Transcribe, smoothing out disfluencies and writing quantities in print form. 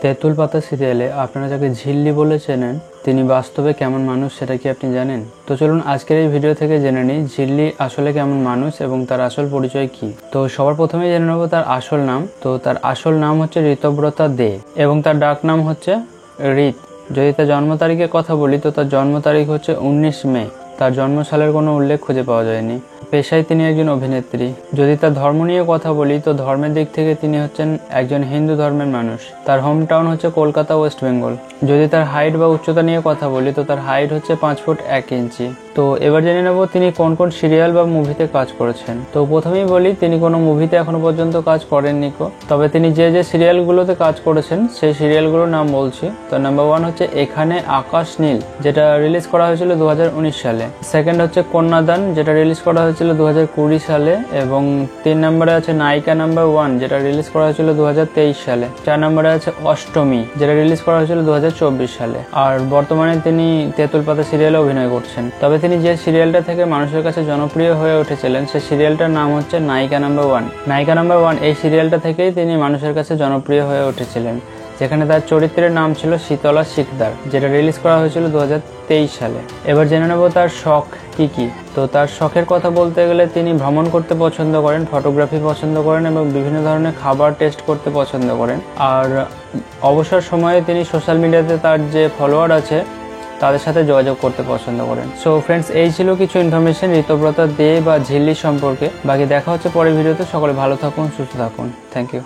তেঁতুল পাতা সিরিয়ালে আপনারা যাকে ঝিল্লি বলে চেনেন তিনি বাস্তবে কেমন মানুষ সেটা কি আপনি জানেন? তো চলুন আজকের এই ভিডিও থেকে জেনে নিই ঝিল্লি আসলে কেমন মানুষ এবং তার আসল পরিচয় কি। তো সবার প্রথমে জেনে নেব তার আসল নাম। তো তার আসল নাম হচ্ছে ঋতব্রতা দে এবং তার ডাক নাম হচ্ছে ঋত। যদি তার জন্ম তারিখের কথা বলি তো তার জন্ম তারিখ হচ্ছে 19 মে। তার জন্মসালের কোনো উল্লেখ খুঁজে পাওয়া যায়নি। পেশায় তিনি একজন অভিনেত্রী। যদি তার ধর্ম নিয়ে কথা বলি তো ধর্মের দিক থেকে তিনি হচ্ছেন একজন হিন্দু ধর্মের মানুষ। তার হোম টাউন হচ্ছে কলকাতা, ওয়েস্ট বেঙ্গল। যদি তার হাইট বা উচ্চতা নিয়ে কথা বলি তো তার হাইট হচ্ছে 5 ফুট 1 ইঞ্চি। তো এবার জেনে নেব তিনি কোন কোন সিরিয়াল বা মুভিতে কাজ করেছেন। তো প্রথমেই বলি তিনি কোনো মুভিতে এখনো পর্যন্ত কাজ করেননি তবে তিনি যে যে সিরিয়ালগুলোতে কাজ করেছেন সেই সিরিয়ালগুলোর নাম বলছি। তো নাম্বার 1 হচ্ছে এখানে আকাশ নীল, যেটা রিলিজ করা হয়েছিল 2019 সালে। সেকেন্ড হচ্ছে কন্যাদান, যেটা রিলিজ করা হয়েছিল 2020 সালে। এবং 3 নম্বরে আছে নায়িকা নাম্বার 1, যেটা রিলিজ করা হয়েছিল 2023 সালে। 4 নম্বরে আছে অষ্টমী, যেটা রিলিজ করা হয়েছিল 2024 সালে। আর বর্তমানে তিনি তেঁতুল পাতা সিরিয়ালে অভিনয় করছেন। তবে তিনি যে সিরিয়ালটা থেকে মানুষের কাছে জনপ্রিয় হয়ে উঠেছিলেন সেই সিরিয়ালটার নাম হচ্ছে নায়িকা নাম্বার 1। নায়িকা নাম্বার 1 এই সিরিয়ালটা থেকেই তিনি মানুষের কাছে জনপ্রিয় হয়ে উঠেছিলেন, যেখানে তার চরিত্রের নাম ছিল শীতলা শিকদার, যেটা রিলিজ করা হয়েছিল 2023 সালে। এবার জেনে নেব তার শখ কি কি। তো তার শখের কথা বলতে গেলে তিনি ভ্রমণ করতে পছন্দ করেন, ফটোগ্রাফি পছন্দ করেন এবং বিভিন্ন ধরনের খাবার টেস্ট করতে পছন্দ করেন। আর অবসর সময়ে তিনি সোশ্যাল মিডিয়াতে তার যে ফলোয়ার আছে তাদের সাথে যোগাযোগ করতে পছন্দ করেন। সো ফ্রেন্ডস, এই ছিল কিছু ইনফরমেশন ঋতব্রতা দে বা ঝিল্লি সম্পর্কে। বাকি দেখা হচ্ছে পরের ভিডিওতে। সকলে ভালো থাকুন, সুস্থ থাকুন। Thank you.